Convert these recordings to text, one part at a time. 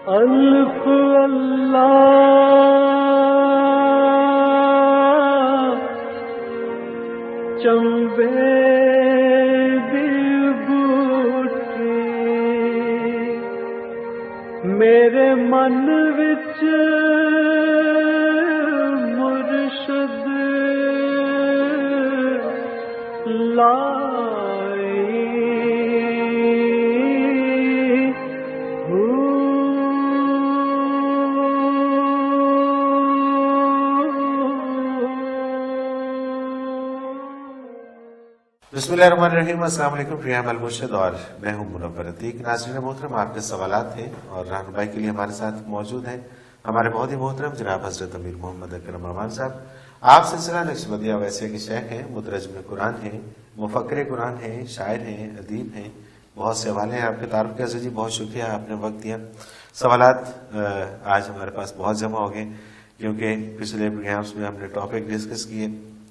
الف اللہ چمبے دل بوٹی میرے من وچ مرشد بسم اللہ الرحمن الرحیم۔ السلام علیکم، پریام المرشد اور میں ہوں منور عتیق۔ ناظرین محترم، آپ کے سوالات ہیں اور رہنمائی کے لیے ہمارے ساتھ موجود ہیں ہمارے بہت ہی محترم جناب حضرت امیر محمد اکرم امان صاحب۔ آپ سلسلہ نقشبندیہ ویسے کے شیخ ہیں، مترجم قرآن ہیں، مفکر قرآن ہیں، شاعر ہیں، ادیب ہیں، بہت سے حوالے ہیں آپ کے تعارف کے عزیز جی، بہت شکریہ آپ نے وقت دیا۔ سوالات آج ہمارے پاس بہت جمع ہو گئے کیونکہ پچھلے پروگرامس میں ہم نے ٹاپک ڈسکس کیے،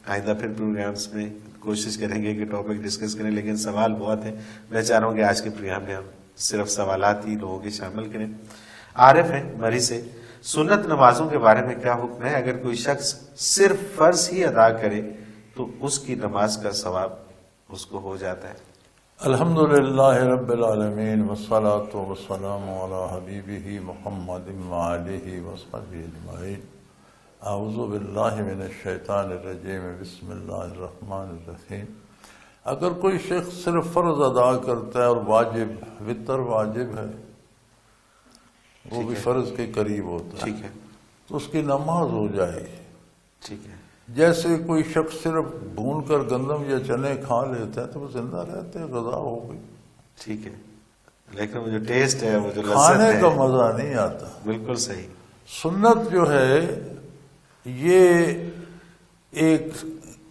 آئندہ پھر پروگرامس میں کوشش کریں گے کہ ٹاپک ڈسکس کریں، لیکن سوال بہت ہیں۔ میں چاہ رہا ہوں کہ آج کے پروگرام میں ہم صرف سوالات ہی لوگوں کے شامل کریں۔ عارف ہیں مری سے، سنت نمازوں کے بارے میں کیا حکم ہے؟ اگر کوئی شخص صرف فرض ہی ادا کرے تو اس کی نماز کا ثواب اس کو ہو جاتا ہے؟ الحمدللہ رب العالمین والصلاة والسلام علی حبیبہ محمد وآلہ وصحبہ اجمعین۔ اعوذ باللہ من الشیطان الرجیم، بسم اللہ الرحمن الرحیم۔ اگر کوئی شخص صرف فرض ادا کرتا ہے اور واجب وتر واجب ہے، وہ بھی فرض کے قریب ہوتا ہے، ٹھیک ہے، تو اس کی نماز ہو جائے گی۔ ٹھیک ہے، جیسے کوئی شخص صرف بھون کر گندم یا چنے کھا لیتا ہے تو وہ زندہ رہتے ہیں، غذا ہو گئی، ٹھیک ہے، لیکن وہ جو ٹیسٹ ہے، وہ جو لذت کھانے ہے، کا مزہ نہیں آتا۔ بالکل صحیح۔ سنت جو ہے یہ ایک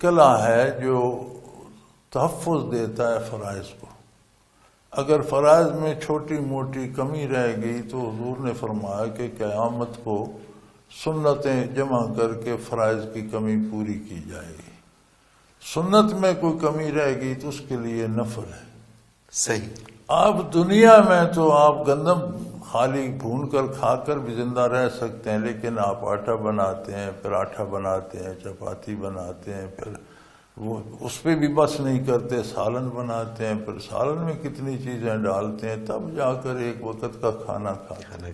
قلعہ ہے جو تحفظ دیتا ہے فرائض کو۔ اگر فرائض میں چھوٹی موٹی کمی رہ گئی تو حضور نے فرمایا کہ قیامت کو سنتیں جمع کر کے فرائض کی کمی پوری کی جائے گی۔ سنت میں کوئی کمی رہ گئی تو اس کے لیے نفل ہے۔ صحیح۔ آپ دنیا میں تو آپ گندم خالی بھون کر کھا کر بھی زندہ رہ سکتے ہیں، لیکن آپ آٹا بناتے ہیں، پھر آٹا بناتے ہیں، چپاتی بناتے ہیں، پھر وہ اس پہ بھی بس نہیں کرتے، سالن بناتے ہیں، پھر سالن میں کتنی چیزیں ڈالتے ہیں، تب جا کر ایک وقت کا کھانا کھاتے ہیں۔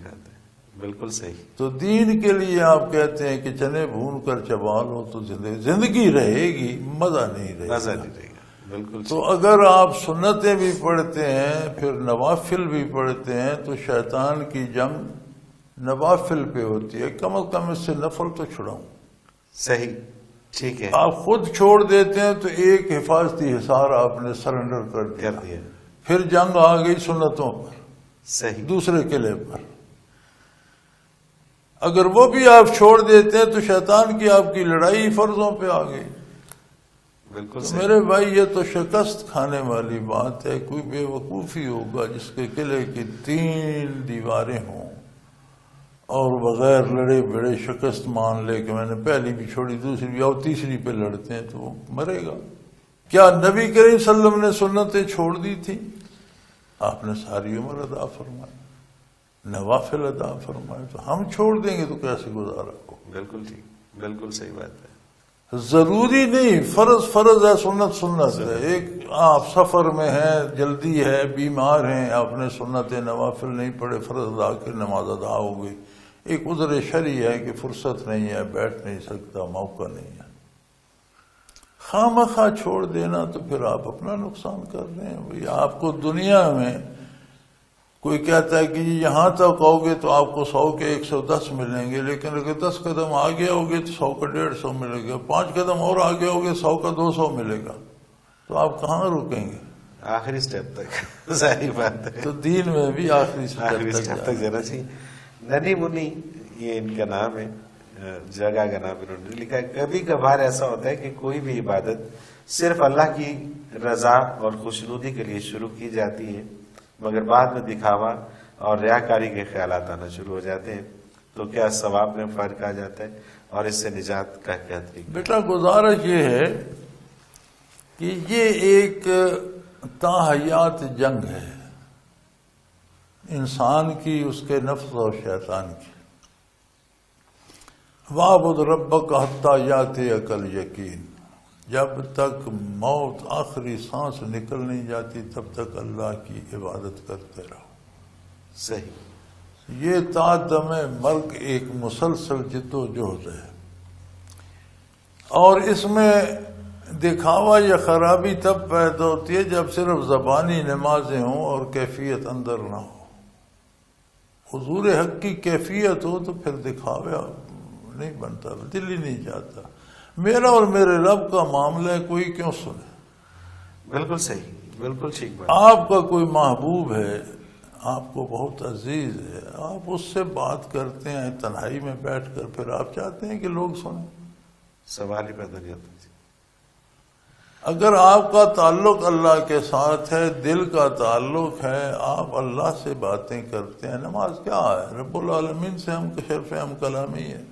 بالکل صحیح۔ تو دین کے لیے آپ کہتے ہیں کہ چنے بھون کر چبا لو تو زندگی رہے گی، مزہ نہیں رہے مزہ گا۔ نہیں رہے گا، بالکل تو اگر آپ سنتیں بھی پڑھتے ہیں پھر نوافل بھی پڑھتے ہیں تو شیطان کی جنگ نوافل پہ ہوتی ہے۔ کم از کم اس سے نفل تو چھڑاؤں۔ صحیح، ٹھیک ہے، آپ خود چھوڑ دیتے ہیں تو ایک حفاظتی حصار آپ نے سرنڈر کر دیا، پھر جنگ آ گئی سنتوں پر، صحیح، دوسرے قلعے پر۔ اگر وہ بھی آپ چھوڑ دیتے ہیں تو شیطان کی آپ کی لڑائی فرضوں پہ آ گئی۔ بالکل تو صحیح۔ میرے بھائی یہ تو شکست کھانے والی بات ہے۔ کوئی بے وقوفی ہوگا جس کے قلعے کی 3 دیواریں ہوں اور بغیر لڑے بڑے شکست مان لے کہ میں نے پہلی بھی چھوڑی، دوسری بھی، اور تیسری پہ لڑتے ہیں تو وہ مرے گا۔ کیا نبی کریم صلی اللہ علیہ وسلم نے سنتیں چھوڑ دی تھی؟ آپ نے ساری عمر ادا فرمائی، نوافل ادا فرمائے، تو ہم چھوڑ دیں گے تو کیسے گزارا ہو؟ بالکل ٹھیک، بالکل صحیح بات ہے۔ ضروری نہیں، فرض فرض ہے، سنت سنت ہے۔ ایک آپ سفر میں ہیں، جلدی ہے، بیمار ہیں، آپ نے سنت نوافل نہیں پڑھے، فرض ادا کے نماز ادا ہو گئی۔ ایک عذر شرعی ہے کہ فرصت نہیں ہے، بیٹھ نہیں سکتا، موقع نہیں ہے۔ خواہ مخواہ چھوڑ دینا تو پھر آپ اپنا نقصان کر رہے ہیں۔ بھئی آپ کو دنیا میں کوئی کہتا ہے کہ یہاں تک آؤ گے تو آپ کو 100 کے 110 ملیں گے، لیکن اگر 10 قدم آگے ہوگے تو 100 کا 150 ملے گا، 5 قدم اور آگے ہوگے 100 کا 200 ملے گا، تو آپ کہاں رکیں گے؟ آخری سٹیپ تک، ظاہری بات ہے، تو دین میں بھی آخری سٹیپ تک جانا چاہیے۔ ننی منی یہ ان کا نام ہے، جگہ کا نام انہوں نے لکھا ہے۔ کبھی کبھار ایسا ہوتا ہے کہ کوئی بھی عبادت صرف اللہ کی رضا اور خوشنودی کے لیے شروع کی جاتی ہے، مگر بعد میں دکھاوا اور ریاکاری کے خیالات آنا شروع ہو جاتے ہیں، تو کیا ثواب میں فرق آ جاتا ہے اور اس سے نجات کا کیا طریقہ؟ بیٹا گزارش یہ ہے کہ یہ ایک تاحیات جنگ ہے، انسان کی، اس کے نفس اور شیطان کی۔ وَاعْبُدْ رَبَّكَ حَتَّى يَأْتِيَكَ الْيَقِينُ، جب تک موت آخری سانس نکل نہیں جاتی تب تک اللہ کی عبادت کرتے رہو۔ صحیح۔ یہ تا دم مرگ ایک مسلسل جد و جہد ہے، اور اس میں دکھاوا یا خرابی تب پیدا ہوتی ہے جب صرف زبانی نمازیں ہوں اور کیفیت اندر نہ ہو۔ حضور حق کی کیفیت ہو تو پھر دکھاوا نہیں بنتا، دل ہی نہیں چاہتا۔ میرا اور میرے رب کا معاملہ ہے، کوئی کیوں سنے؟ بالکل صحیح، بالکل ٹھیک بات۔ آپ کا کوئی محبوب ہے، آپ کو بہت عزیز ہے، آپ اس سے بات کرتے ہیں تنہائی میں بیٹھ کر، پھر آپ چاہتے ہیں کہ لوگ سنیں؟ سوال ہی پیدا نہیں ہوتا۔ اگر آپ کا تعلق اللہ کے ساتھ ہے، دل کا تعلق ہے، آپ اللہ سے باتیں کرتے ہیں، نماز کیا ہے؟ رب العالمین سے ہم شرف ہم کلامی ہے،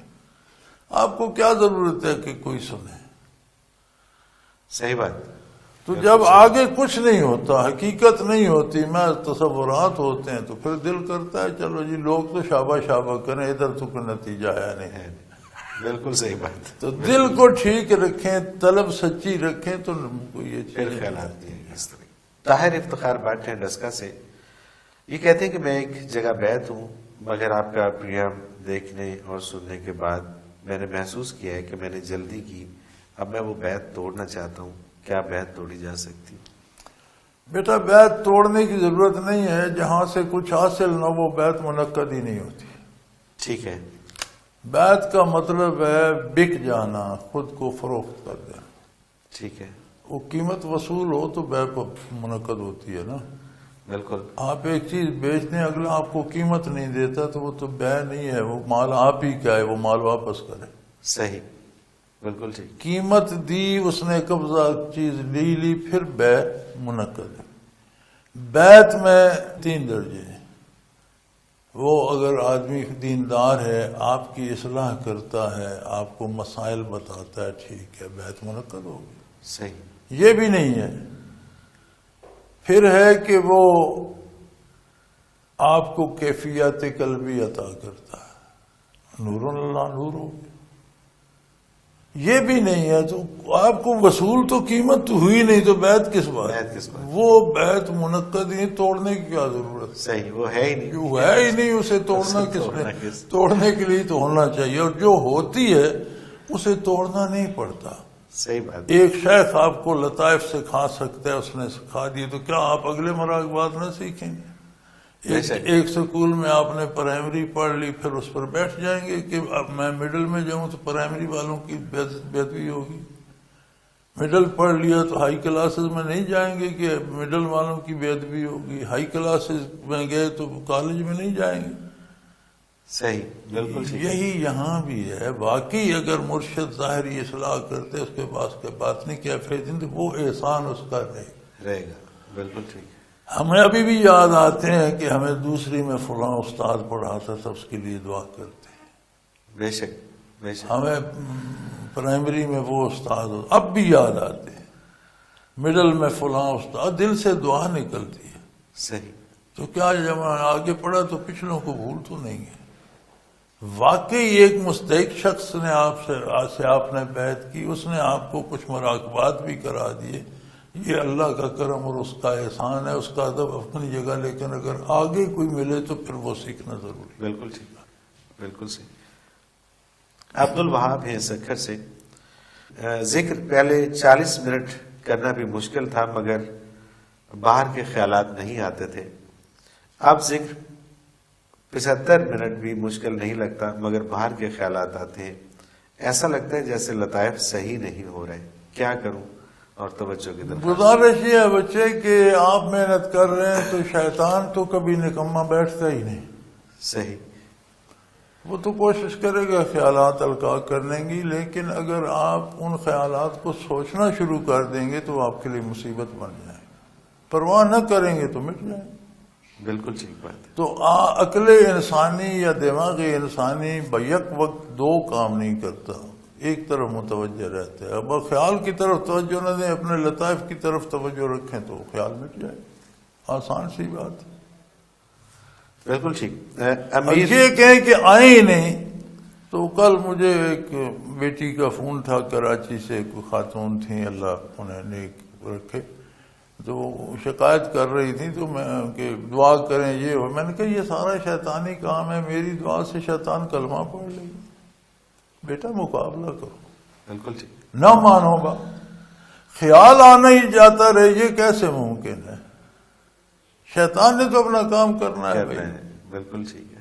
آپ کو کیا ضرورت ہے کہ کوئی سنے؟ صحیح بات۔ تو جب آگے کچھ نہیں ہوتا، حقیقت نہیں ہوتی، میں تصورات ہوتے ہیں، تو پھر دل کرتا ہے چلو جی لوگ تو شابہ شابہ کریں، ادھر تو کوئی نتیجہ ہے نہیں۔ بالکل صحیح بات۔ تو دل کو ٹھیک رکھیں، طلب سچی رکھیں، تو یہ پھر خیالات نہیں ہیں اس طرح۔ طاہر افتخار بٹ ہیں ڈسکا سے، یہ کہتے ہیں کہ میں ایک جگہ بیت ہوں، مگر آپ کا پروگرام دیکھنے اور سننے کے بعد میں نے محسوس کیا ہے کہ میں نے جلدی کی، اب میں وہ بیت توڑنا چاہتا ہوں، کیا بیت توڑی جا سکتی؟ بیٹا بیت توڑنے کی ضرورت نہیں ہے، جہاں سے کچھ حاصل نہ وہ بیت منعقد ہی نہیں ہوتی۔ ٹھیک ہے۔ بیت کا مطلب ہے بک جانا، خود کو فروخت کر دینا۔ ٹھیک ہے۔ وہ قیمت وصول ہو تو بیع منعقد ہوتی ہے نا۔ بالکل۔ آپ ایک چیز بیچ دیں، اگلا آپ کو قیمت نہیں دیتا تو وہ تو بیع نہیں ہے، وہ مال آپ ہی کا ہے، وہ مال واپس کرے۔ صحیح، بالکل ٹھیک۔ قیمت دی، اس نے قبضہ چیز لی، پھر بیع منعقد ہے۔ بیعت میں 3 درجے ہیں۔ وہ اگر آدمی دیندار ہے، آپ کی اصلاح کرتا ہے، آپ کو مسائل بتاتا ہے، ٹھیک ہے، بیعت منعقد ہوگی۔ صحیح۔ یہ بھی نہیں ہے۔ پھر ہے کہ وہ آپ کو کیفیت قلبی عطا کرتا ہے، نور اللہ نور ہو گیا۔ یہ بھی نہیں ہے، تو آپ کو وصول تو قیمت تو ہوئی نہیں، تو بیعت کس بات؟ بیعت کس بات؟ وہ بیعت منعقد ہی، توڑنے کی کیا ضرورت؟ صحیح، وہ ہے ہی نہیں، جو ہے ہی نہیں، اسے توڑنا کس نے؟ توڑنے کے لیے تو ہونا چاہیے، اور جو ہوتی ہے اسے توڑنا نہیں پڑتا۔ صحیح بات۔ ایک شیخ آپ کو لطائف سکھا سکتا ہے، اس نے سکھا دیے، تو کیا آپ اگلے مراقبات نہ سیکھیں گے؟ ایک سکول میں آپ نے پرائمری پڑھ لی، پھر اس پر بیٹھ جائیں گے کہ اب میں مڈل میں جاؤں تو پرائمری والوں کی بےدبی ہوگی، مڈل پڑھ لیا تو ہائی کلاسز میں نہیں جائیں گے کہ مڈل والوں کی بےدبی ہوگی، ہائی کلاسز میں گئے تو کالج میں نہیں جائیں گے۔ صحیح، بالکل ٹھیک۔ یہی یہاں بھی ہے۔ واقعی اگر مرشد ظاہری اصلاح کرتے، اس کے پاس کے باطنی کیفیت تو وہ احسان اس کا رہے گا۔ بالکل ٹھیک۔ ہمیں ابھی بھی یاد آتے ہیں کہ ہمیں دوسری میں فلاں استاد پڑھاتا تھا، اس کے لیے دعا کرتے ہیں۔ بے شک، بے شک۔ ہمیں پرائمری میں وہ استاد اب بھی یاد آتے ہیں، مڈل میں فلاں استاد، دل سے دعا نکلتی ہے۔ صحیح۔ تو کیا جب آگے پڑھا تو پچھلوں کو بھول تو نہیں ہے؟ واقعی ایک مستحق شخص نے آپ نے بیعت کی، اس نے آپ کو کچھ مراقبات بھی کرا دیے، یہ اللہ کا کرم اور اس کا احسان ہے، اس کا ادب اپنی جگہ، لیکن اگر آگے کوئی ملے تو پھر وہ سیکھنا ضروری ہے۔ بالکل ٹھیک، بالکل صحیح۔ عبد الوہاب ہیں سکھر سے، ذکر پہلے 40 منٹ کرنا بھی مشکل تھا، مگر باہر کے خیالات نہیں آتے تھے، اب ذکر 75 منٹ بھی مشکل نہیں لگتا، مگر باہر کے خیالات آتے ہیں، ایسا لگتا ہے جیسے لطائف صحیح نہیں ہو رہے، کیا کروں؟ اور توجہ کی طرف گزارش یہ ہے بچے کہ آپ محنت کر رہے ہیں تو شیطان تو کبھی نکمہ بیٹھتا ہی نہیں۔ صحیح۔ وہ تو کوشش کرے گا خیالات القاء کرنے کی، لیکن اگر آپ ان خیالات کو سوچنا شروع کر دیں گے تو آپ کے لیے مصیبت بن جائے گا، پرواہ نہ کریں گے تو مٹ جائیں گے۔ بالکل ٹھیک بات ہے۔ تو عقل انسانی یا دماغ انسانی بیک وقت 2 کام نہیں کرتا، ایک طرف متوجہ رہتے ہیں۔ اب خیال کی طرف توجہ نہ دیں، اپنے لطائف کی طرف توجہ رکھیں تو خیال مٹ جائے، آسان سی بات ہے۔ بالکل ٹھیک. اور امیر یہ کہیں کہ آئے ہی نہیں. تو کل مجھے ایک بیٹی کا فون تھا کراچی سے، کوئی خاتون تھیں اللہ انہیں نیک رکھے، تو شکایت کر رہی تھی، تو میں کہ دعا کریں یہ ہو. میں نے کہا یہ سارا شیطانی کام ہے، میری دعا سے شیطان کلمہ پڑھ لے گا. بیٹا مقابلہ کرو. بالکل ٹھیک. نہ مانو گا، خیال آنا ہی جاتا رہے، یہ کیسے ممکن ہے؟ شیطان نے تو اپنا کام کرنا ہے کرنا بھائی. ہے. بالکل ٹھیک ہے.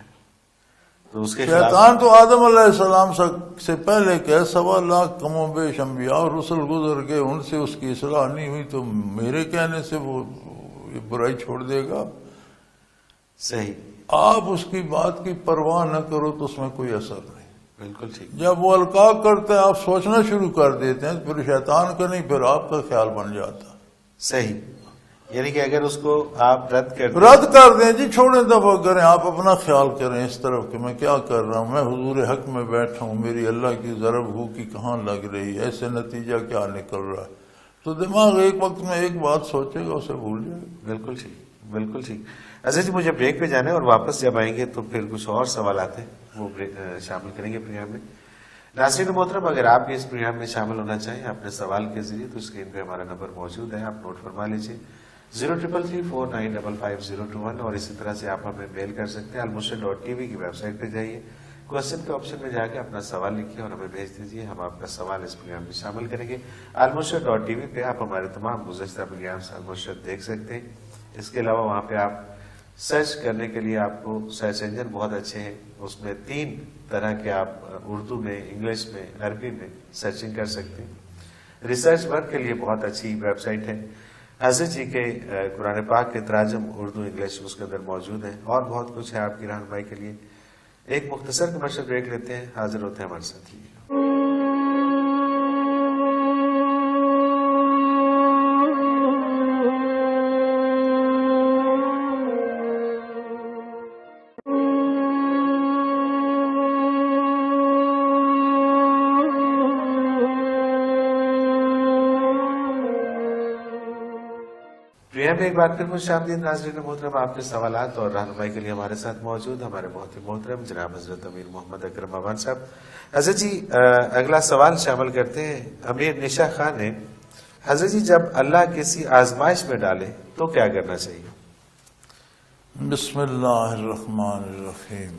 تو اس کے خلاف شیطان تو آدم علیہ السلام سے پہلے کہ 1.25 لاکھ کم و بیش انبیاء اور رسل گزر گئے، ان سے اس کی اصلاح نہیں ہوئی، تو میرے کہنے سے وہ برائی چھوڑ دے گا؟ صحیح. آپ اس کی بات کی پرواہ نہ کرو تو اس میں کوئی اثر نہیں. بالکل ٹھیک. جب وہ القاء کرتے ہیں آپ سوچنا شروع کر دیتے ہیں، پھر شیطان کا نہیں، پھر آپ کا خیال بن جاتا. صحیح. یعنی کہ اگر اس کو آپ رد کر دیں جی، چھوڑیں، دفعہ کریں، آپ اپنا خیال کریں اس طرف کہ میں کیا کر رہا ہوں، میں حضور حق میں بیٹھا ہوں، میری اللہ کی ضرب ہو کی کہاں لگ رہی ہے، ایسے نتیجہ کیا نکل رہا ہے، تو دماغ ایک وقت میں ایک بات سوچے گا، اسے بھول جائے گا. بالکل ٹھیک. بالکل ٹھیک. اچھا جی، مجھے بریک پہ جانا ہے اور واپس جب آئیں گے تو پھر کچھ اور سوالات ہیں وہ شامل کریں گے پروگرام میں. ناظرین محترم، اگر آپ بھی اس پروگرام میں شامل ہونا چاہیں اپنے سوال کے ذریعے تو اسکرین پہ ہمارا نمبر موجود ہے، آپ نوٹ فرما لیجیے 033349555021، اور اسی طرح سے آپ ہمیں میل کر سکتے ہیں. almushed.tv کی ویب سائٹ پہ جائیے، کوشچن کے آپشن میں جا کے اپنا سوال لکھیے اور ہمیں بھیج دیجیے، ہم آپ کا سوال اس پروگرام میں شامل کریں گے. almushed.tv پہ آپ ہمارے تمام گزشتہ پروگرام almushed دیکھ سکتے ہیں. اس کے علاوہ وہاں پہ آپ سرچ کرنے کے لیے آپ کو سرچ انجن بہت اچھے ہیں، اس میں 3 طرح کے آپ اردو میں، انگلش میں، عربی میں سرچنگ کر سکتے ہیں. ریسرچ ورک کے لیے بہت اچھی ویب سائٹ ہے. حضرت جی کے قرآن پاک کے تراجم اردو انگلش اس کے اندر موجود ہیں، اور بہت کچھ ہے آپ کی رہنمائی کے لیے. ایک مختصر کمرشل بریک لیتے ہیں، حاضر ہوتے ہیں ہمارے ساتھ. میں ایک بار پھر خوش آمدید ناظرین محترم. آپ کے سوالات اور رہنمائی کے لیے ہمارے ساتھ موجود ہمارے بہت ہی محترم جناب حضرت امیر محمد اکرم امان صاحب. حضرت جی اگلا سوال شامل کرتے ہیں. امیر نشا خان نے، حضرت جی جب اللہ کسی آزمائش میں ڈالے تو کیا کرنا چاہیے؟ بسم اللہ الرحمن الرحیم.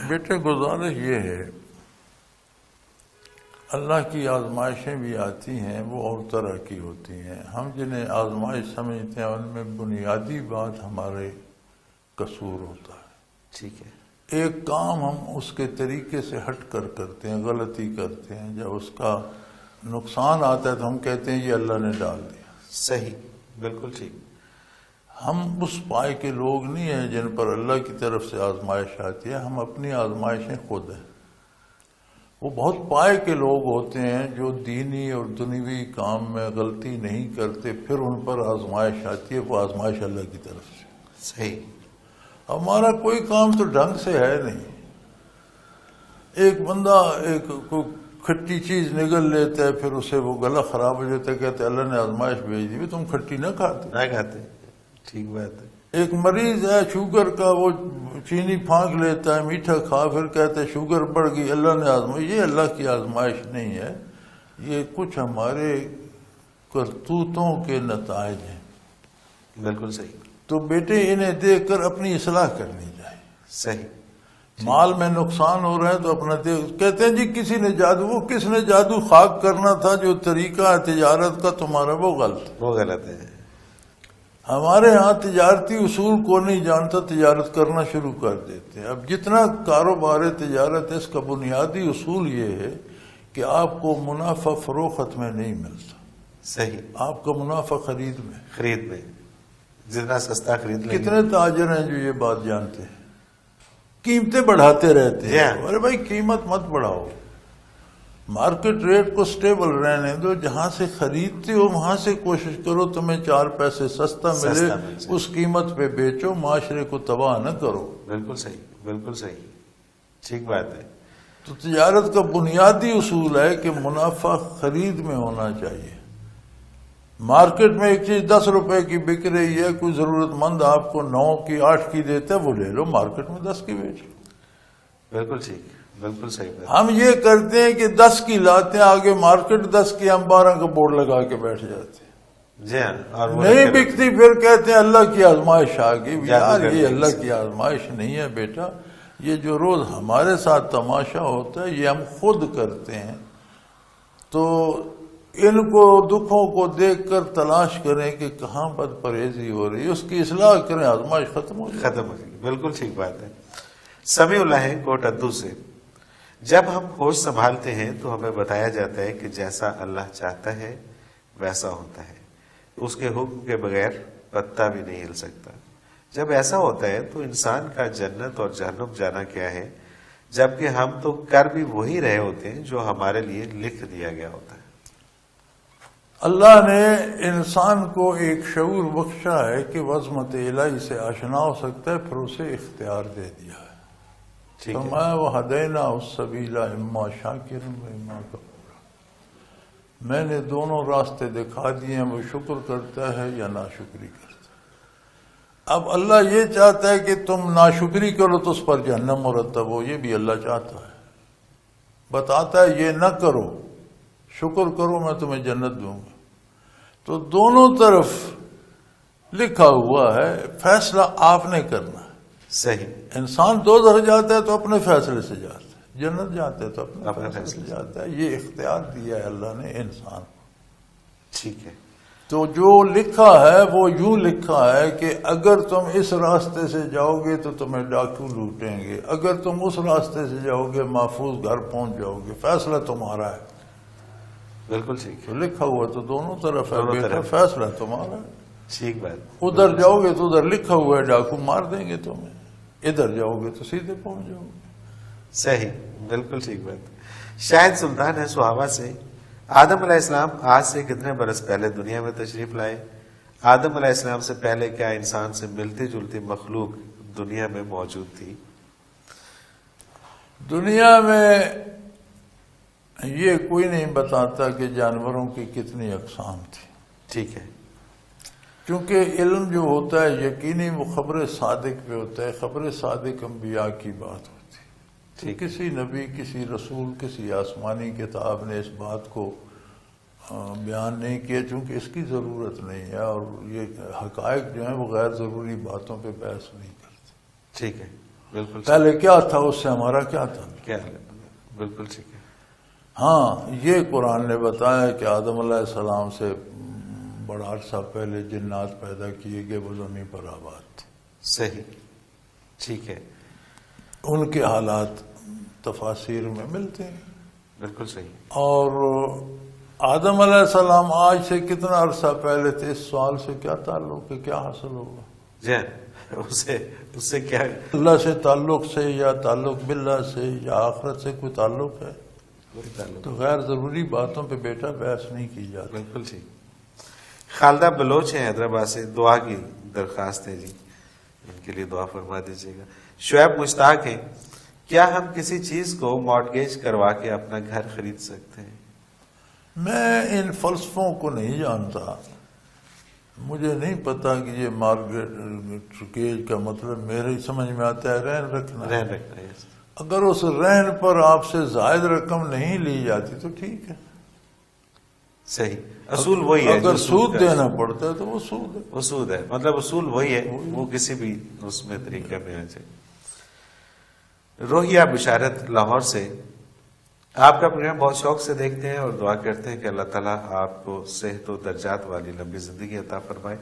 بیٹے گزارش یہ ہے، اللہ کی آزمائشیں بھی آتی ہیں، وہ اور طرح کی ہوتی ہیں. ہم جنہیں آزمائش سمجھتے ہیں ان میں بنیادی بات ہمارے قصور ہوتا ہے. ٹھیک ہے. ایک کام ہم اس کے طریقے سے ہٹ کر کرتے ہیں، غلطی کرتے ہیں، جب اس کا نقصان آتا ہے تو ہم کہتے ہیں یہ اللہ نے ڈال دیا. صحیح. بالکل ٹھیک. ہم اس پائے کے لوگ نہیں ہیں جن پر اللہ کی طرف سے آزمائش آتی ہے، ہم اپنی آزمائشیں خود ہیں. وہ بہت پائے کے لوگ ہوتے ہیں جو دینی اور دنیوی کام میں غلطی نہیں کرتے، پھر ان پر آزمائش آتی ہے، وہ آزمائش اللہ کی طرف سے. صحیح. ہمارا کوئی کام تو ڈھنگ سے ہے نہیں. ایک بندہ ایک کوئی کھٹی چیز نگل لیتا ہے، پھر اسے وہ گلا خراب ہو جاتا ہے، کہتے ہیں اللہ نے آزمائش بھیج دی، تم کھٹی نہ کھاتے. ٹھیک بات ہے. ایک مریض ہے شوگر کا، وہ چینی پھانک لیتا ہے، میٹھا کھا، پھر کہتے ہیں شوگر بڑھ گئی، اللہ نے آزمائش. یہ اللہ کی آزمائش نہیں ہے، یہ کچھ ہمارے کرتوتوں کے نتائج ہیں. بالکل صحیح. تو بیٹے انہیں دیکھ کر اپنی اصلاح کرنی چاہیے. صحیح. مال میں نقصان ہو رہا ہے تو اپنا کہتے ہیں جی کسی نے جادو، وہ کس نے جادو خاک کرنا تھا، جو طریقہ ہے تجارت کا تمہارا وہ غلط ہے. ہمارے ہاں تجارتی اصول کو نہیں جانتا، تجارت کرنا شروع کر دیتے ہیں. اب جتنا کاروبار تجارت ہے اس کا بنیادی اصول یہ ہے کہ آپ کو منافع فروخت میں نہیں ملتا. صحیح. آپ کا منافع خرید میں. جتنا سستا خرید لیں. کتنے تاجر ہیں جو یہ بات جانتے ہیں، قیمتیں بڑھاتے رہتے ہیں. ارے بھائی قیمت مت بڑھاؤ، مارکیٹ ریٹ کو سٹیبل رہنے دو. جہاں سے خریدتے ہو وہاں سے کوشش کرو تمہیں 4 پیسے سستا ملے، اس قیمت پہ بیچو، معاشرے کو تباہ نہ کرو. بالکل صحیح. بالکل صحیح. ٹھیک بات ہے. تو تجارت کا بنیادی اصول ہے کہ منافع خرید میں ہونا چاہیے، مارکیٹ میں ایک چیز 10 روپے کی بک رہی ہے، کوئی ضرورت مند آپ کو 9 کی 8 کی دیتا ہے، وہ لے لو، مارکیٹ میں 10 کی بیچ لو۔ بالکل ٹھیک، بالکل صحیح بات۔ ہم یہ کرتے ہیں کہ 10 کی لاتے ہیں، آگے مارکیٹ 10 کی، ہم 12 کا بورڈ لگا کے بیٹھ جاتے ہیں، جی ہاں، اور وہ نہیں بکتی، پھر کہتے ہیں اللہ کی آزمائش آ گئی۔ یار یہ اللہ کی آزمائش نہیں ہے بیٹا، یہ جو روز ہمارے ساتھ تماشا ہوتا ہے یہ ہم خود کرتے ہیں۔ تو ان کو دکھوں کو دیکھ کر تلاش کریں کہ کہاں بد پرہیزی ہو رہی ہے، اس کی اصلاح کریں، آزمائش ختم ہو جائے۔ ختم ہو جائے، بالکل ٹھیک بات ہے۔ سمیع اللہ ہے کوٹ ادو سے، جب ہم ہوش سنبھالتے ہیں تو ہمیں بتایا جاتا ہے کہ جیسا اللہ چاہتا ہے ویسا ہوتا ہے، اس کے حکم کے بغیر پتا بھی نہیں ہل سکتا۔ جب ایسا ہوتا ہے تو انسان کا جنت اور جہنم جانا کیا ہے، جبکہ ہم تو کر بھی وہی رہے ہوتے ہیں جو ہمارے لیے لکھ دیا گیا ہوتا ہے۔ اللہ نے انسان کو ایک شعور بخشا ہے کہ وظمت الہی سے آشنا ہو سکتا ہے، پھر اسے اختیار دے دیا ہے۔ ٹھیک ہے، فرمایا وَہَدَيْنَاهُ السَّبِيلَ إِمَّا شَاكِرًا وَإِمَّا كَفُورًا، میں نے دونوں راستے دکھا دیے ہیں، وہ شکر کرتا ہے یا ناشکری کرتا ہے۔ اب اللہ یہ چاہتا ہے کہ تم ناشکری کرو تو اس پر جہنم مرتب ہو، یہ بھی اللہ چاہتا ہے، بتاتا ہے یہ نہ کرو، شکر کرو میں تمہیں جنت دوں گا۔ تو دونوں طرف لکھا ہوا ہے، فیصلہ آپ نے کرنا ہے۔ صحیح، انسان دوزخ جاتا ہے تو اپنے فیصلے سے جاتا ہے، جنت جاتا ہے تو اپنے اپنے فیصلے سے فیصلے سے۔ جاتا ہے، یہ اختیار دیا ہے اللہ نے انسان کو۔ ٹھیک ہے، تو جو لکھا ہے وہ یوں لکھا ہے کہ اگر تم اس راستے سے جاؤ گے تو تمہیں ڈاکو لوٹیں گے، اگر تم اس راستے سے جاؤ گے محفوظ گھر پہنچ جاؤ گے، فیصلہ تمہارا ہے۔ بالکل ٹھیک ہے، تو لکھا ہوا تو دونوں طرف ہے دونوں بیٹا، طرف۔ فیصلہ تمہارا ہے۔ ٹھیک بات، ادھر جاؤ گے تو ادھر لکھا ہوا ہے ڈاکو مار دیں گے تمہیں، ادھر جاؤ گے تو سیدھے پہنچ جاؤ گے۔ صحیح، بالکل ٹھیک بات۔ شاہد سلطان ہے سہاوا سے، آدم علیہ السلام آج سے کتنے برس پہلے دنیا میں تشریف لائے؟ آدم علیہ السلام سے پہلے کیا انسان سے ملتی جلتی مخلوق دنیا میں موجود تھی؟ دنیا میں یہ کوئی نہیں بتاتا کہ جانوروں کی کتنی اقسام تھی، ٹھیک ہے، کیونکہ علم جو ہوتا ہے یقینی وہ خبر صادق پہ ہوتا ہے، خبر صادق انبیاء کی بات ہوتی ہے۔ ٹھیک، کسی نبی، کسی رسول، کسی آسمانی کتاب نے اس بات کو بیان نہیں کیا، چونکہ اس کی ضرورت نہیں ہے، اور یہ حقائق جو ہیں وہ غیر ضروری باتوں پہ بحث نہیں کرتے۔ ٹھیک ہے، بالکل پہلے کیا تھا، اس سے ہمارا کیا تھا؟ کیا ہے؟ بالکل ٹھیک ہے، ہاں یہ قرآن نے بتایا کہ آدم علیہ السلام سے بڑا عرصہ پہلے جنات پیدا کیے گئے، وہ زمین پر آباد تھے۔ صحیح، ٹھیک ہے، ان کے حالات تفاسیر میں ملتے ہیں۔ بالکل صحیح، اور آدم علیہ السلام آج سے کتنا عرصہ پہلے تھے، اس سوال سے کیا تعلق ہے، کیا حاصل ہوگا؟ جی اس سے کیا؟ اللہ سے تعلق سے یا تعلق باللہ سے یا آخرت سے کوئی تعلق ہے؟ کوئی تعلق، تو غیر ضروری باتوں پہ بیٹا بحث نہیں کی جاتی۔ بالکل ٹھیک۔ خالدہ بلوچ ہیں حیدرآباد سے، دعا کی درخواست ہے جی، ان کے لیے دعا فرما دیجیے گا۔ شعیب مشتاق ہیں، کیا ہم کسی چیز کو مارٹگیج کروا کے اپنا گھر خرید سکتے ہیں؟ میں ان فلسفوں کو نہیں جانتا، مجھے نہیں پتا کہ یہ مارگیج کا مطلب میرے سمجھ میں آتا ہے رہن رکھنا۔ رہن رکھنا ہے، اگر اس رہن پر آپ سے زائد رقم نہیں لی جاتی تو ٹھیک ہے، صحیح، اصول وہی ہے۔ اگر جو سود کا دینا پڑتا ہے تو وہ سود ہے۔ اصول ہے، مطلب اصول وہی ہے، وہ کسی بھی اس میں طریقے میں آ جائے۔ روحیہ بشارت لاہور سے، آپ کا پروگرام بہت شوق سے دیکھتے ہیں اور دعا کرتے ہیں کہ اللہ تعالیٰ آپ کو صحت و درجات والی لمبی زندگی عطا فرمائے۔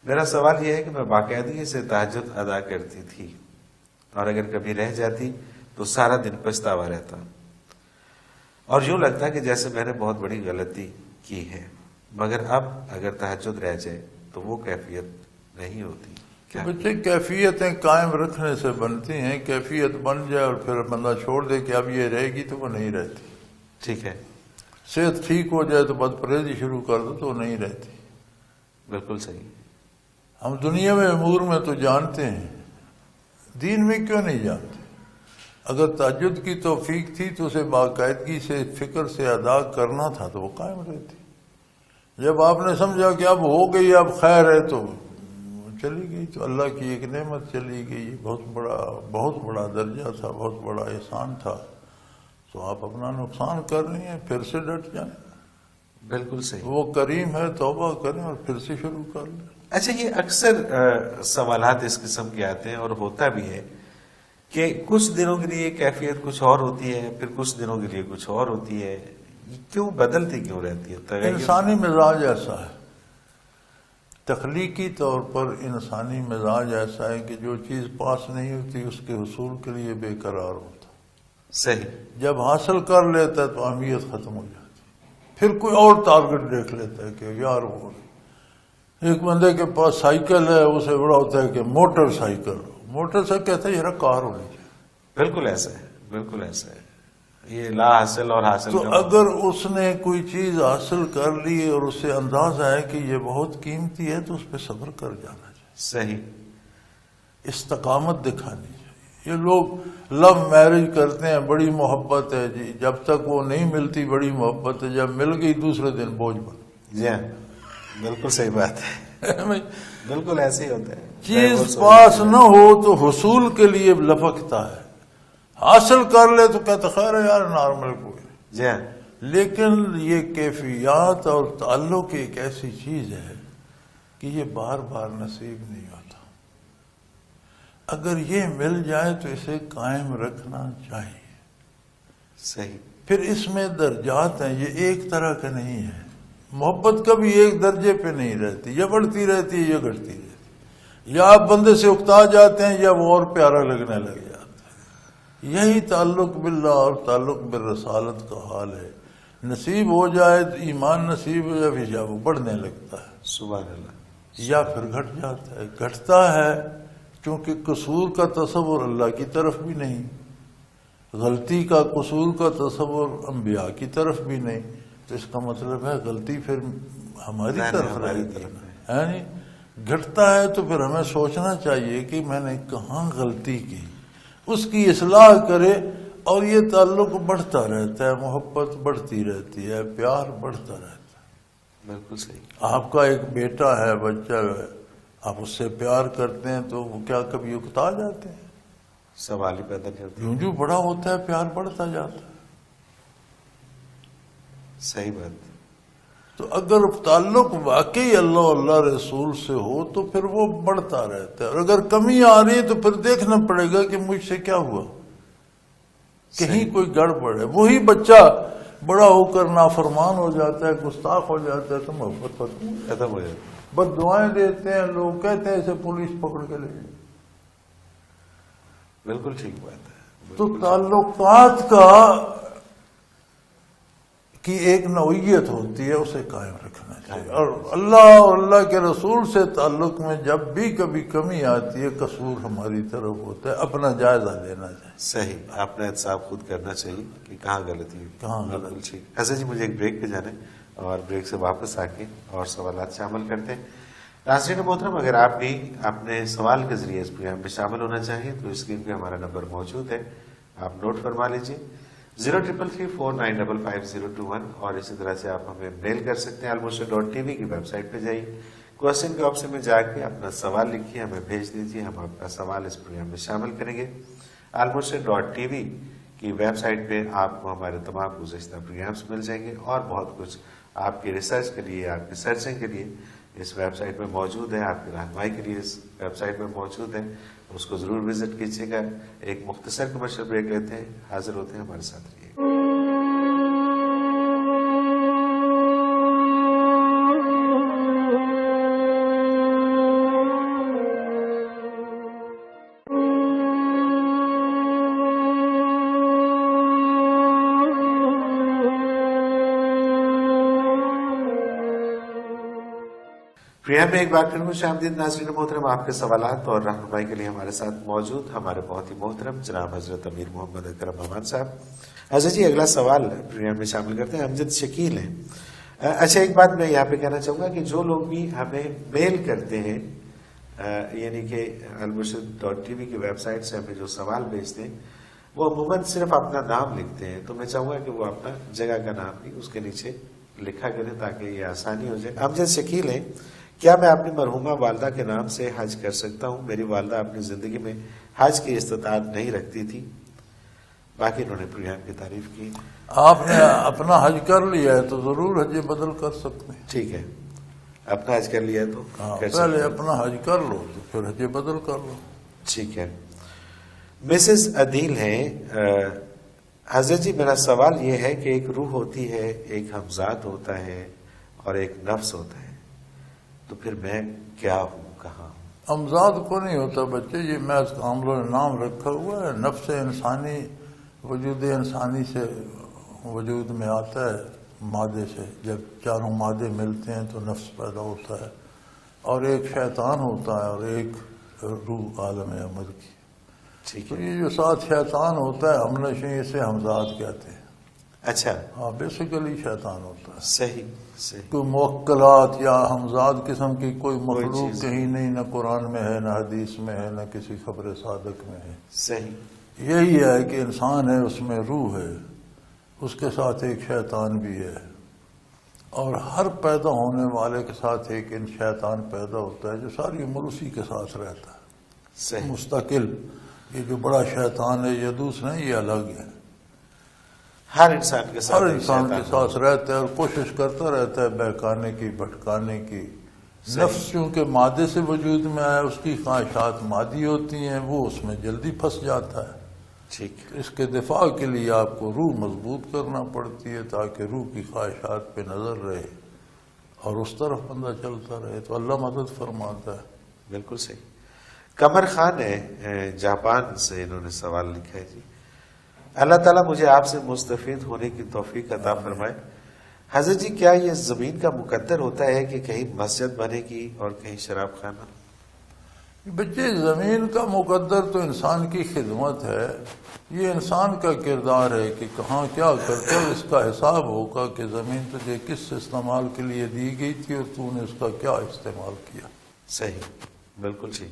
میرا سوال یہ ہے کہ میں باقاعدگی سے تہجد ادا کرتی تھی اور اگر کبھی رہ جاتی تو سارا دن پچھتاوا رہتا اور یوں لگتا کہ جیسے میں نے بہت بڑی غلطی کی ہے، مگر اب اگر تہجد رہ جائے تو وہ کیفیت نہیں ہوتی۔ کیا بچے کیفیتیں قائم رکھنے سے بنتی ہیں، کیفیت بن جائے اور پھر بندہ چھوڑ دے کہ اب یہ رہے گی تو وہ نہیں رہتی۔ ٹھیک ہے، صحت ٹھیک ہو جائے تو بد پرہیزی شروع کر دو تو وہ نہیں رہتی۔ بالکل صحیح، ہم دنیا میں امور میں تو جانتے ہیں، دین میں کیوں نہیں جانتے؟ اگر تہجد کی توفیق تھی تو اسے باقاعدگی سے فکر سے ادا کرنا تھا تو وہ قائم رہتی۔ جب آپ نے سمجھا کہ اب ہو گئی اب خیر ہے تو چلی گئی، تو اللہ کی ایک نعمت چلی گئی، بہت بڑا درجہ تھا، بہت بڑا احسان تھا، تو آپ اپنا نقصان کر رہی ہیں، پھر سے ڈٹ جائیں۔ بالکل صحیح۔ وہ کریم ہے، توبہ کریں اور پھر سے شروع کر لیں۔ اچھا، یہ اکثر سوالات اس قسم کے آتے ہیں اور ہوتا بھی ہے کہ کچھ دنوں کے لیے کیفیت کچھ اور ہوتی ہے، پھر کچھ دنوں کے لیے کچھ اور ہوتی ہے، کیوں بدلتی کیوں رہتی ہے؟ تغیر انسانی مزاج ایسا ہے، تخلیقی طور پر انسانی مزاج ایسا ہے کہ جو چیز پاس نہیں ہوتی اس کے حصول کے لیے بے قرار ہوتا، صحیح، جب حاصل کر لیتا ہے تو اہمیت ختم ہو جاتی، پھر کوئی اور ٹارگٹ دیکھ لیتا ہے کہ یار وہ ایک بندے کے پاس سائیکل ہے، اسے بڑا ہوتا ہے کہ موٹر سائیکل کہتا ہے یار کار ہونی چاہیے۔ بالکل ایسا ہے، بالکل ایسا ہے، یہ لا حاصل اور حاصل تو کا اگر اس نے کوئی چیز حاصل کر لی اور اسے اندازہ ہے کہ یہ بہت قیمتی ہے تو اس پہ صبر کر جانا چاہیے، صحیح، استقامت دکھانی چاہیے۔ یہ لوگ لو میرج کرتے ہیں، بڑی محبت ہے جی، جب تک وہ نہیں ملتی بڑی محبت ہے، جب مل گئی دوسرے دن بوجھ بن۔ جی ہاں، بالکل صحیح بات ہے، بالکل ایسے ہی ہوتا ہے۔ چیز پاس نہ ہو تو حصول کے لیے لپکتا ہے، حاصل کر لے تو کہتا خیر ہے یار نارمل کوئی، جی ہاں، لیکن یہ کیفیات اور تعلق ایک ایسی چیز ہے کہ یہ بار بار نصیب نہیں ہوتا۔ اگر یہ مل جائے تو اسے قائم رکھنا چاہیے۔ صحیح، پھر اس میں درجات ہیں، یہ ایک طرح کا نہیں ہے۔ محبت کبھی ایک درجے پہ نہیں رہتی، یا بڑھتی رہتی ہے یا گھٹتی رہتی ہے، یا آپ بندے سے اکتا جاتے ہیں یا وہ اور پیارا لگنے لگ جاتا ہے۔ یہی تعلق باللہ اور تعلق بالرسالت کا حال ہے، نصیب ہو جائے تو ایمان نصیب ہو جائے یا وہ بڑھنے لگتا ہے، سبحان اللہ، یا پھر گھٹ جاتا ہے۔ گھٹتا ہے کیونکہ قصور کا تصور اللہ کی طرف بھی نہیں، غلطی کا قصور کا تصور انبیاء کی طرف بھی نہیں، تو اس کا مطلب ہے غلطی پھر ہماری طرف رہے گی، ہے نہیں؟ گھٹتا ہے تو پھر ہمیں سوچنا چاہیے کہ میں نے کہاں غلطی کی، اس کی اصلاح کرے، اور یہ تعلق بڑھتا رہتا ہے، محبت بڑھتی رہتی ہے، پیار بڑھتا رہتا ہے۔ بالکل صحیح، آپ کا ایک بیٹا ہے، بچہ ہے، آپ اس سے پیار کرتے ہیں تو وہ کیا کبھی اکتا جاتے ہیں؟ سوال ہی پیدا کرتے ہیں، جو بڑا ہوتا ہے پیار بڑھتا جاتا ہے۔ صحیح بات، تو اگر تعلق واقعی اللہ اللہ رسول سے ہو تو پھر وہ بڑھتا رہتا ہے، اور اگر کمی آ رہی ہے تو پھر دیکھنا پڑے گا کہ مجھ سے کیا ہوا، کہیں کوئی گڑبڑ ہے۔ وہی بچہ بڑا ہو کر نافرمان ہو جاتا ہے، گستاخ ہو جاتا ہے تو محبت ختم ہو جاتا، بس دعائیں دیتے ہیں لوگ، کہتے ہیں اسے پولیس پکڑ کے لے گئی۔ بالکل ٹھیک بات ہے، تو تعلقات کا کی ایک نوعیت ہوتی ہے، اسے قائم رکھنا چاہیے، اور اللہ اور اللہ کے رسول سے تعلق میں جب بھی کبھی کمی آتی ہے قصور ہماری طرف ہوتا ہے، اپنا جائزہ لینا چاہیے۔ صحیح، آپ نے احتساب خود کرنا چاہیے کہ کہاں غلطی ہوئی، کہاں غلطی۔ بالکل ٹھیک۔ ایسا جی مجھے ایک بریک پہ جانا ہے اور بریک سے واپس آ کے اور سوالات شامل کرتے ہیں۔ ناظرین محترم، اگر آپ بھی اپنے سوال کے ذریعے اس پروگرام میں شامل ہونا چاہیں تو اسکرین پہ ہمارا نمبر موجود ہے، آپ نوٹ فرما لیجیے 0333495521، اور اسی طرح سے آپ ہمیں میل کر سکتے ہیں almusra.tv کی ویب سائٹ پہ جائیے، کوشچن کے آپشن میں جا کے اپنا سوال لکھیے، ہمیں بھیج دیجیے، ہم آپ کا سوال اس پروگرام میں شامل کریں گے۔ almusra.tv کی ویب سائٹ پہ آپ کو ہمارے تمام گزشتہ پروگرامس مل جائیں گے، اور بہت کچھ آپ کی ریسرچ کے لیے، آپ کی سرچنگ کے لیے اس ویب سائٹ میں موجود ہے، آپ کی رہنمائی کے لیے اس ویب سائٹ میں موجود ہے، اس کو ضرور وزٹ کیجیے گا۔ ایک مختصر کمرشل بریک لیتے ہیں، حاضر ہوتے ہیں، ہمارے ساتھ رہیے۔ پروگرام میں ایک بار پھر خوش آمدید ناظرین محترم، آپ کے سوالات اور رہنمائی کے لیے ہمارے ساتھ موجود ہمارے بہت ہی محترم جناب حضرت امیر محمد اکرم امان صاحب۔ حضرت جی اگلا سوال پروگرام میں شامل کرتے ہیں، امجد شکیل ہیں۔ اچھا، ایک بات میں یہاں پہ کہنا چاہوں گا کہ جو لوگ بھی ہمیں میل کرتے ہیں، یعنی کہ almusra.tv کی ویب سائٹ سے ہمیں جو سوال بھیجتے ہیں، وہ عموماً صرف اپنا نام لکھتے ہیں، تو میں چاہوں گا کہ وہ اپنا جگہ کا نام بھی اس کے نیچے لکھا کریں تاکہ یہ آسانی ہو جائے. امجد شکیل ہیں، کیا میں اپنی مرحومہ والدہ کے نام سے حج کر سکتا ہوں؟ میری والدہ اپنی زندگی میں حج کی استطاعت نہیں رکھتی تھی. باقی انہوں نے پروگرام کی تعریف کی. آپ نے اپنا حج کر لیا ہے تو ضرور حج بدل کر سکتے ہیں. ٹھیک ہے، اپنا حج کر لیا تو پہلے اپنا حج کر لو تو پھر حج بدل کر لو. ٹھیک ہے. مسز عدیل ہیں، حضرت جی میرا سوال یہ ہے کہ ایک روح ہوتی ہے، ایک ہمزاد ہوتا ہے اور ایک نفس ہوتا ہے، تو پھر میں کیا ہوں، کہاں ہوں؟ امزاد کو نہیں ہوتا بچے، یہ محض کاملوں نے نام رکھا ہوا ہے. نفس انسانی وجود انسانی سے وجود میں آتا ہے مادے سے. جب چاروں مادے ملتے ہیں تو نفس پیدا ہوتا ہے، اور ایک شیطان ہوتا ہے اور ایک روح عالم عمل کی. ٹھیک تو ہے. یہ جو ساتھ شیطان ہوتا ہے ہم نشیں اسے ہمزاد کہتے ہیں. اچھا، ہاں بیسیکلی شیطان ہوتا ہے. صحیح صحیح. کوئی موکلات یا ہمزاد قسم کی کوئی مخلوق چیز کہیں نہیں، نہ قرآن میں ہے، نہ حدیث میں ہے، نہ کسی خبر صادق میں ہے. صحیح. یہی ہے کہ انسان ہے، اس میں روح ہے، اس کے ساتھ ایک شیطان بھی ہے، اور ہر پیدا ہونے والے کے ساتھ ایک شیطان پیدا ہوتا ہے جو ساری عمر اسی کے ساتھ رہتا ہے صحیح. مستقل. یہ جو بڑا شیطان ہے یہ دوسرا نہیں، یہ الگ ہے. ہر انسان کے ساتھ ہر ایک انسان کے شیطان ساتھ رہتا ہے اور کوشش کرتا رہتا ہے بہکانے کی، بھٹکانے کی. نفس چونکہ مادے سے وجود میں آیا، اس کی خواہشات مادی ہوتی ہیں، وہ اس میں جلدی پھنس جاتا ہے. ٹھیک. اس کے دفاع کے لیے آپ کو روح مضبوط کرنا پڑتی ہے تاکہ روح کی خواہشات پہ نظر رہے اور اس طرف بندہ چلتا رہے. تو اللہ مدد فرماتا ہے. بالکل صحیح. قمر خان ہے، جاپان سے، انہوں نے سوال لکھا ہے. جی اللہ تعالیٰ مجھے آپ سے مستفید ہونے کی توفیق عطا فرمائے. حضرت جی کیا یہ زمین کا مقدر ہوتا ہے کہ کہیں مسجد بنے گی اور کہیں شراب خانہ؟ بچے زمین کا مقدر تو انسان کی خدمت ہے. یہ انسان کا کردار ہے کہ کہاں کیا کرتا ہے. اس کا حساب ہوگا کہ زمین تجھے کس استعمال کے لیے دی گئی تھی اور تو نے اس کا کیا استعمال کیا. صحیح، بالکل ٹھیک.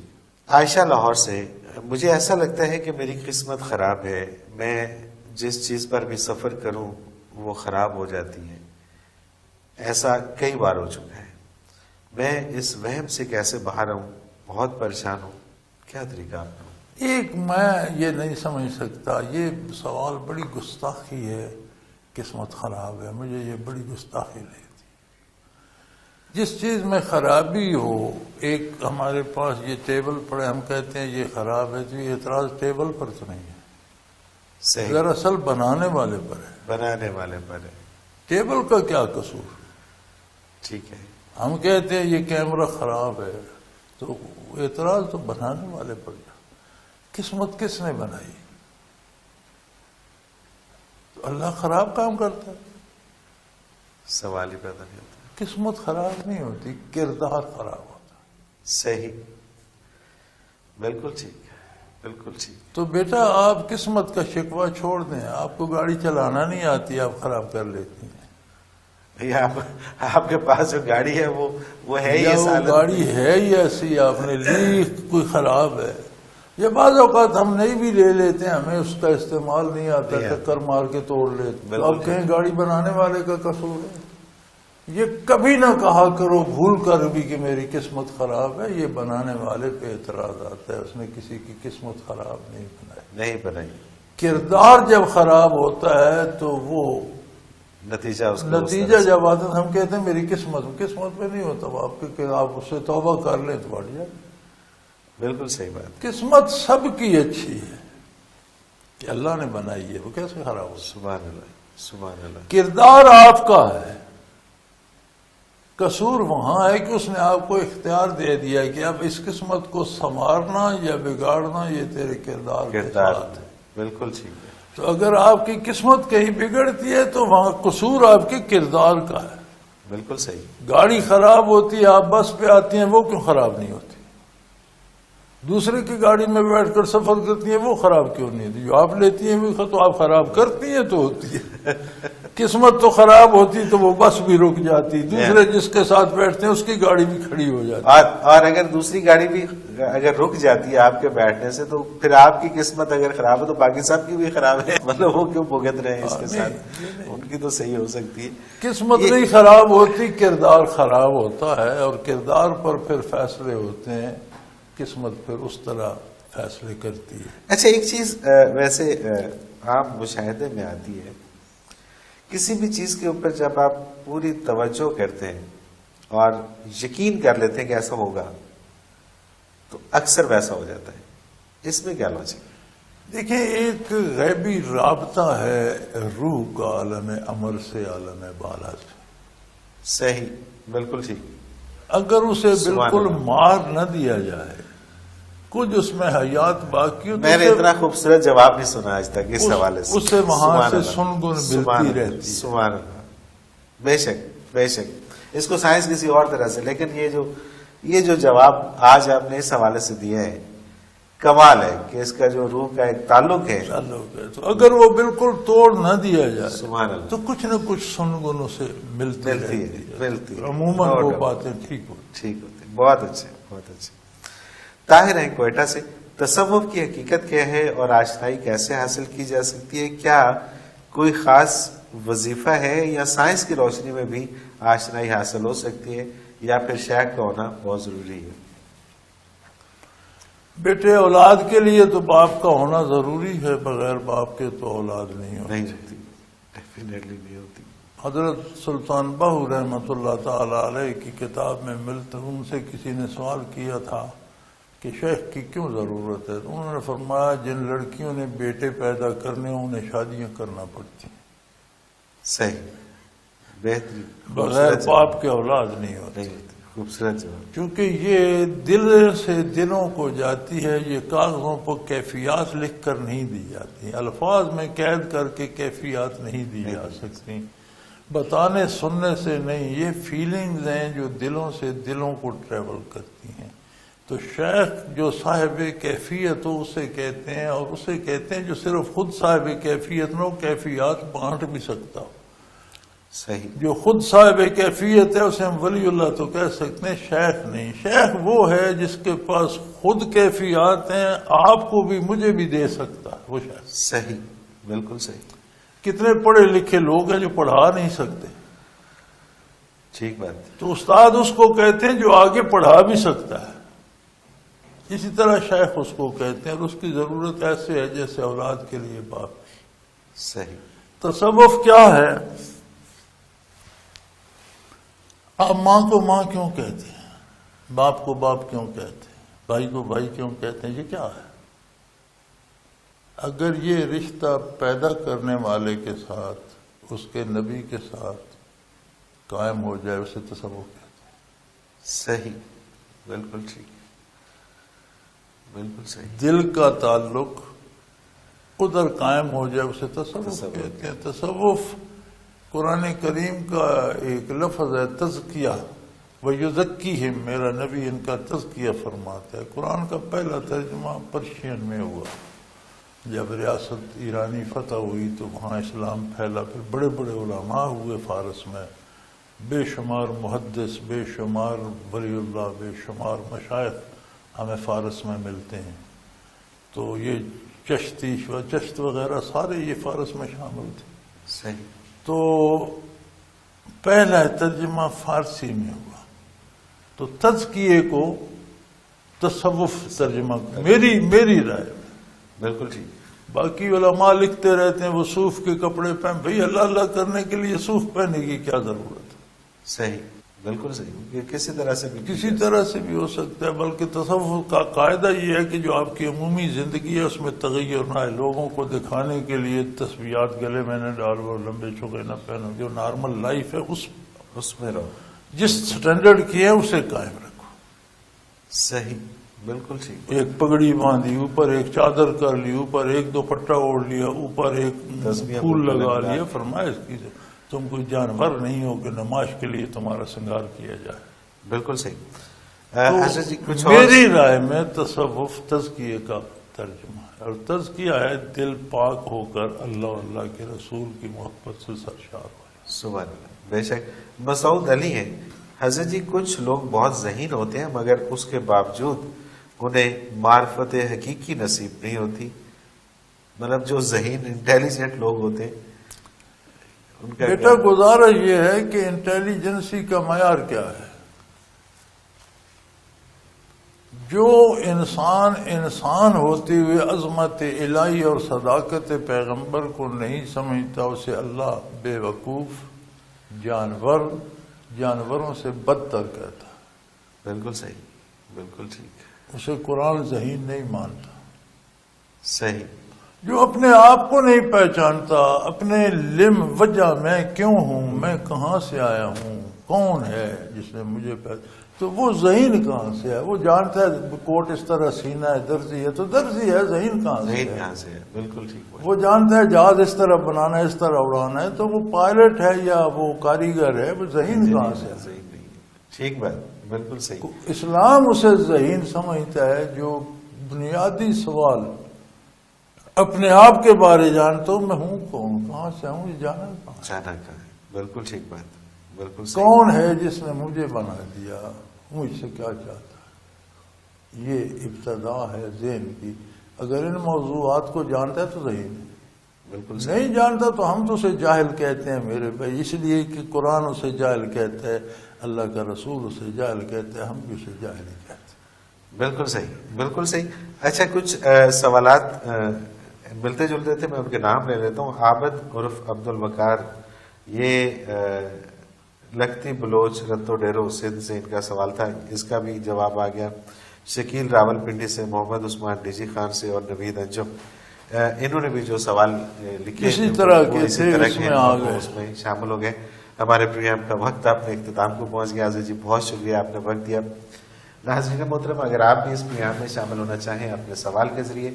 عائشہ لاہور سے، مجھے ایسا لگتا ہے کہ میری قسمت خراب ہے. میں جس چیز پر بھی سفر کروں وہ خراب ہو جاتی ہے. ایسا کئی بار ہو چکا ہے. میں اس وہم سے کیسے باہر آؤں؟ بہت پریشان ہوں. کیا طریقہ آپ کو؟ ایک میں یہ نہیں سمجھ سکتا، یہ سوال بڑی گستاخی ہے. قسمت خراب ہے، مجھے یہ بڑی گستاخی لگتی. جس چیز میں خرابی ہو، ایک ہمارے پاس یہ ٹیبل پڑے، ہم کہتے ہیں یہ خراب ہے، تو یہ اعتراض ٹیبل پر تو نہیں ہے. صحیح. دراصل بنانے والے پر ہے. بنانے والے پر ہے. ٹیبل کا کیا قصور؟ ٹھیک ہے. ہم کہتے ہیں یہ کیمرہ خراب ہے، تو اعتراض تو بنانے والے پر ہے. قسمت کس نے بنائی؟ تو اللہ خراب کام کرتا ہے. سوال ہی پیدا نہیں ہوتا. قسمت خراب نہیں ہوتی، کردار خراب ہوتا. صحیح. بالکل ٹھیک، بالکل ٹھیک. تو بیٹا آپ قسمت کا شکوہ چھوڑ دیں. آپ کو گاڑی چلانا نہیں آتی، آپ خراب کر لیتی ہیں. آپ کے پاس جو گاڑی ہے وہ ہے ہی یا وہ گاڑی ہے ہی ایسی، آپ نے لی کوئی خراب ہے. یہ بعض اوقات ہم نہیں بھی لے لیتے ہیں، ہمیں اس کا استعمال نہیں آتا، ٹکر مار کے توڑ لیتے. اب کہیں گاڑی بنانے والے کا قصور ہے. یہ کبھی نہ کہا کرو بھول کر بھی کہ میری قسمت خراب ہے. یہ بنانے والے پہ اعتراض آتا ہے. اس نے کسی کی قسمت خراب نہیں بنائی. نہیں بنائی. کردار جب خراب ہوتا ہے تو وہ نتیجہ جب آتا ہے ہم کہتے ہیں میری قسمت میں نہیں ہوتا. آپ اس سے توبہ کر لیں تو بڑھ جائے. بالکل صحیح بات. قسمت سب کی اچھی ہے کہ اللہ نے بنائی ہے، وہ کیسے خراب ہو؟ سبحان اللہ، سبحان اللہ. کردار آپ کا ہے. قصور وہاں ہے کہ اس نے آپ کو اختیار دے دیا کہ اب اس قسمت کو سنوارنا یا بگاڑنا یہ تیرے کردار کے ساتھ ہے. بالکل ٹھیک ہے. تو اگر آپ کی قسمت کہیں بگڑتی ہے تو وہاں قصور آپ کے کردار کا ہے. بالکل صحیح. گاڑی خراب ہوتی ہے، آپ بس پہ آتی ہیں، وہ کیوں خراب نہیں ہوتی؟ دوسرے کی گاڑی میں بیٹھ کر سفر کرتی ہیں، وہ خراب کیوں نہیں ہوتی؟ جو آپ لیتی ہیں وہ تو آپ خراب کرتی ہیں تو ہوتی ہے. قسمت تو خراب ہوتی تو وہ بس بھی رک جاتی، دوسرے جس کے ساتھ بیٹھتے ہیں اس کی گاڑی بھی کھڑی ہو جاتی، اور اگر دوسری گاڑی بھی اگر رک جاتی ہے آپ کے بیٹھنے سے تو پھر آپ کی قسمت اگر خراب ہے تو باقی سب کی بھی خراب ہے، مطلب وہ کیوں بھگت رہے ہیں اس کے ساتھ، ان کی تو صحیح ہو سکتی ہے۔ قسمت نہیں خراب ہوتی، کردار خراب ہوتا ہے، اور کردار پر پھر فیصلے ہوتے ہیں، قسمت پھر اس طرح فیصلے کرتی ہے۔ اچھا ایک چیز ویسے عام مشاہدے میں آتی ہے، کسی بھی چیز کے اوپر جب آپ پوری توجہ کرتے ہیں اور یقین کر لیتے ہیں کہ ایسا ہوگا تو اکثر ویسا ہو جاتا ہے، اس میں کیا لاجک؟ دیکھیں ایک غیبی رابطہ ہے روح کا عالم امر سے عالم بالا سے، صحیح، بالکل ٹھیک۔ اگر اسے سبحان بالکل اللہ۔ مار نہ دیا جائے، کچھ اس میں حیات باقی ہو تو میں نے اتنا خوبصورت جواب نہیں سنا آج تک اس حوالے سے، اسے وہاں سبحان سے اللہ، سنگن سبحان ملتی اللہ، رہتی ہے۔ سبحان اللہ، بے شک بے شک، اس کو سائنس کسی اور طرح سے، لیکن یہ جو جواب آج آپ نے اس حوالے سے دیا ہے کمال ہے کہ اس کا جو روح کا ایک تعلق ہے، تو اگر وہ بالکل توڑ نہ دیا جائے سبحان اللہ، تو کچھ نہ کچھ سنگن اسے ملتی ملتی رہتی ہے، ملتی ہے، عموماً No وہ doubt۔ باتیں ٹھیک ہوتی۔ ٹھیک ہوتے، بہت اچھے بہت اچھے۔ طاہر ہیں کوئٹہ سے، تصوف کی حقیقت کیا ہے اور آشنائی کیسے حاصل کی جا سکتی ہے؟ کیا کوئی خاص وظیفہ ہے یا سائنس کی روشنی میں بھی آشنائی حاصل ہو سکتی ہے یا پھر شیخ کا ہونا بہت ضروری ہے؟ بیٹے اولاد کے لیے تو باپ کا ہونا ضروری ہے، بغیر باپ کے تو اولاد نہیں ہوتی۔ نہیں ہوتی، ڈیفینیٹلی نہیں ہوتی۔ حضرت سلطان بہو رحمۃ اللہ تعالی علیہ کی کتاب میں ملتا، ان سے کسی نے سوال کیا تھا کہ شیخ کی کیوں ضرورت ہے؟ انہوں نے فرمایا جن لڑکیوں نے بیٹے پیدا کرنے انہیں شادیاں کرنا پڑتی ہیں، صحیح، بہترین، بغیر باپ کے اولاد نہیں ہوتی، نہیں ہوتی، خوبصورت جواب۔ کیونکہ یہ دل سے دلوں کو جاتی ہے، یہ کاغذوں پر کیفیات لکھ کر نہیں دی جاتی، الفاظ میں قید کر کے کیفیات نہیں دی جا سکتی، بتانے سننے سے نہیں، یہ فیلنگز ہیں جو دلوں سے دلوں کو ٹریول کرتی ہیں۔ تو شیخ جو صاحب کیفیت ہو اسے کہتے ہیں، اور اسے کہتے ہیں جو صرف خود صاحب کیفیت نہ ہو، کیفیات بانٹ بھی سکتا ہو۔ صحیح، جو خود صاحب کیفیت ہے اسے ہم ولی اللہ تو کہہ سکتے ہیں، شیخ نہیں۔ شیخ وہ ہے جس کے پاس خود کیفیات ہیں، آپ کو بھی مجھے بھی دے سکتا ہے، وہ شیخ۔ صحیح، بالکل صحیح، کتنے پڑھے لکھے لوگ ہیں جو پڑھا نہیں سکتے، ٹھیک بات۔ تو استاد اس کو کہتے ہیں جو آگے پڑھا بھی سکتا ہے، اسی طرح شیخ اس کو کہتے ہیں، اور اس کی ضرورت ایسے ہے جیسے اولاد کے لیے باپ کی۔ صحیح، تصوف کیا ہے؟ آپ ماں کو ماں کیوں کہتے ہیں، باپ کو باپ کیوں کہتے ہیں، بھائی کو بھائی کیوں کہتے ہیں؟ یہ کیا ہے؟ اگر یہ رشتہ پیدا کرنے والے کے ساتھ، اس کے نبی کے ساتھ قائم ہو جائے اسے تصوف کہتے ہیں۔ صحیح، بالکل ٹھیک، بالکل صحیح، دل کا تعلق ادھر قائم ہو جائے اسے تصوف کہتے ہیں۔ تصوف قرآن کریم کا ایک لفظ ہے، تزکیہ، وَيُزَكِّيهِمْ، میرا نبی ان کا تزکیہ فرماتا ہے۔ قرآن کا پہلا ترجمہ پرشین میں ہوا، جب ریاست ایرانی فتح ہوئی تو وہاں اسلام پھیلا، پھر بڑے بڑے علماء ہوئے فارس میں، بے شمار محدث، بے شمار ولی اللہ، بے شمار مشائخ ہمیں فارس میں ملتے ہیں۔ تو یہ چشت وغیرہ سارے یہ فارس میں شامل تھے۔ صحیح، تو پہلا ترجمہ فارسی میں ہوا، تو تزکیے کو تصوف ترجمہ، میری رائے میں۔ بالکل ٹھیک، باقی علماء لکھتے رہتے ہیں وہ صوف کے کپڑے پہن، بھئی اللہ اللہ کرنے کے لیے صوف پہننے کی کیا ضرورت ہے؟ صحیح، بالکل صحیح، یہ کسی طرح سے بھی کسی طرح سے بھی ہو سکتا ہے، بلکہ تصوف کا قاعدہ یہ ہے کہ جو آپ کی عمومی زندگی ہے اس میں تغیر نہ ہے، لوگوں کو دکھانے کے لیے تسبیحات گلے میں نہ ڈالو، لمبے چوکے نہ پہنو، جو نارمل لائف ہے اس میں رہو، جس سٹینڈرڈ کی ہے اسے قائم رکھو۔ صحیح، بالکل ٹھیک، ایک پگڑی باندھی، اوپر ایک چادر کر لی، اوپر ایک دوپٹہ اوڑھ لیا، اوپر ایک تسبیح پھول پھول لگا لگا لیا، فرمایا اس کی تم کوئی جانور نہیں ہو کہ نماز کے لیے تمہارا سنگار کیا جائے۔ بالکل صحیح۔ تو حضرت جی کچھ اور میری رائے میں تصوف تزکیے کا ترجمہ ہے۔ اور تزکیہ ہے دل پاک ہو کر اللہ اللہ کے رسول کی محبت سے سرشار ہو جائے. سبحان اللہ. بے شک مسعود علی ہیں. حضرت جی کچھ لوگ بہت ذہین ہوتے ہیں مگر اس کے باوجود انہیں معرفت حقیقی نصیب نہیں ہوتی. مطلب جو ذہین انٹیلیجنٹ لوگ ہوتے ہیں ان کا بیٹا گزارش یہ ہے کہ انٹیلیجنسی کا معیار کیا ہے. جو انسان ہوتے ہوئے عظمت الہی اور صداقت پیغمبر کو نہیں سمجھتا اسے اللہ بے وقوف جانوروں سے بدتر کہتا. بالکل صحیح, بالکل ٹھیک, اسے قرآن ذہین نہیں مانتا. صحیح. جو اپنے آپ کو نہیں پہچانتا, اپنے وجہ میں کیوں ہوں, میں کہاں سے آیا ہوں, کون ہے جس نے مجھے تو وہ ذہین کہاں سے ہے. وہ جانتا ہے کوٹ اس طرح سینا ہے, درزی ہے تو درزی ہے, ذہین کہاں سے ہے. بالکل ٹھیک. وہ جانتا ہے جہاز اس طرح بنانا ہے, اس طرح اڑانا ہے, تو وہ پائلٹ ہے یا وہ کاریگر ہے, وہ ذہین کہاں سے ہے. ٹھیک بات, بالکل صحیح. اسلام اسے ذہین سمجھتا ہے جو بنیادی سوال اپنے آپ کے بارے جانتا ہوں, میں ہوں کون, کہاں سے ہوں, یہ جانا کہاں ہے. بالکل ٹھیک بات, بالکل صحیح. کون ہے جس نے مجھے بنا دیا, مجھ سے کیا چاہتا ہے. یہ ابتدا ہے ذہن کی. اگر ان موضوعات کو جانتا ہے تو ذہین ہے, بالکل نہیں جانتا تو ہم تو اسے جاہل کہتے ہیں میرے بھائی, اس لیے کہ قرآن اسے جاہل کہتا ہے, اللہ کا رسول اسے جاہل کہتے ہیں, ہم بھی اسے جاہل ہی کہتے ہیں. بالکل صحیح, بالکل صحیح. اچھا کچھ سوالات ملتے جلتے تھے, میں ان کے نام لے لیتا ہوں. عابد عرف عبد الوقار, یہ لکھتی بلوچ رتو ڈیرو سندھ سے ان کا سوال تھا, اس کا بھی جواب آ گیا. شکیل راول پنڈی سے, محمد عثمان ڈیجی خان سے اور نوید انجم, انہوں نے بھی جو سوال لکھے اسی طرح کے تھے اس میں شامل ہو گئے. ہمارے پروگرام کا وقت اپنے اختتام کو پہنچ گیا. حضرت جی بہت شکریہ, آپ نے وقت دیا. ناظرین محترم, اگر آپ بھی اس پروگرام میں شامل ہونا چاہیں اپنے سوال کے ذریعے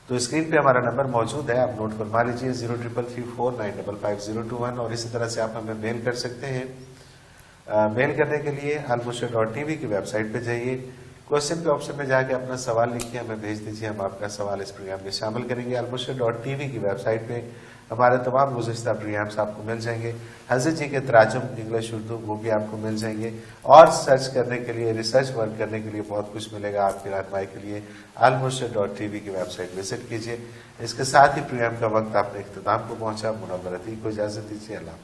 تو اسکرین پہ ہمارا نمبر موجود ہے, آپ نوٹ فرما لیجیے 0334955021. اور اسی طرح سے آپ ہمیں میل کر سکتے ہیں. میل کرنے کے لیے almusra.tv کی ویب سائٹ پہ جائیے, کوشچن کے آپشن میں جا کے اپنا سوال لکھیے, ہمیں بھیج دیجیے, ہم آپ کا سوال اس پروگرام میں شامل کریں گے. almusra.tv کی ویب سائٹ پہ ہمارے تمام گزشتہ پروگرامس آپ کو مل جائیں گے. حضرت جی کے تراجم انگلش اردو وہ بھی آپ کو مل جائیں گے, اور سرچ کرنے کے لیے, ریسرچ ورک کرنے کے لیے بہت کچھ ملے گا آپ کی رہنمائی کے لیے. almusra.tv کی ویب سائٹ وزٹ کیجیے. اس کے ساتھ ہی پروگرام کا وقت آپ نے اختتام کو پہنچا. منور عتیق کو اجازت دیجیے. اللہ